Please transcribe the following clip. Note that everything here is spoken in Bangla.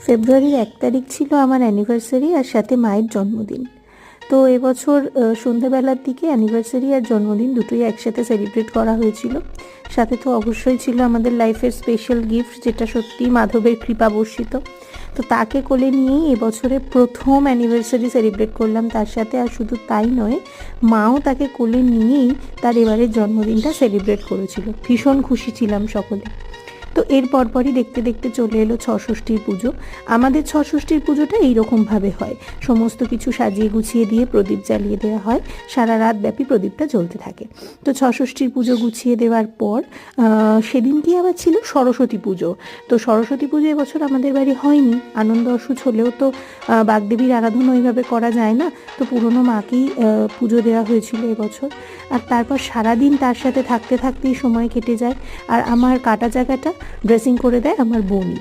ফেব্রুয়ারির 1 তারিখ ছিল আমার অ্যানিভার্সারি আর সাথে মায়ের জন্মদিন। তো এবছর সন্ধ্যেবেলার দিকে অ্যানিভার্সারি আর জন্মদিন দুটোই একসাথে সেলিব্রেট করা হয়েছিল। সাথে তো অবশ্যই ছিল আমাদের লাইফের স্পেশাল গিফট, যেটা সত্যি মাধবের কৃপা বর্ষিত। তো তাকে কোলে নিয়েই এবছরে প্রথম অ্যানিভার্সারি সেলিব্রেট করলাম তার সাথে। আর শুধু তাই নয়, মাও তাকে কোলে নিয়েই তার এবারের জন্মদিনটা সেলিব্রেট করেছিল। ভীষণ খুশি ছিলাম সকলে। তো এর পরপরই দেখতে দেখতে চলে এলো ছষষ্ঠীর পুজো। আমাদের ছষষ্ঠীর পুজোটা এইরকমভাবে হয়, সমস্ত কিছু সাজিয়ে গুছিয়ে দিয়ে প্রদীপ জ্বালিয়ে দেওয়া হয়, সারা রাত ব্যাপী প্রদীপটা জ্বলতে থাকে। তো ছষষ্ঠীর পুজো গুছিয়ে দেওয়ার পর সেদিনকে আবার ছিল সরস্বতী পুজো। তো সরস্বতী পুজো এবছর আমাদের বাড়ি হয়নি, আনন্দ অসুচ হলেও তো বাগদেবীর আরাধনা ওইভাবে করা যায় না, তো পুরনো মাকেই পুজো দেওয়া হয়েছিল এবছর। আর তারপর সারাদিন তার সাথে থাকতে থাকতেই সময় কেটে যায়। আর আমার কাটা জায়গাটা ড্রেসিং করে দেয় আমার বোনই।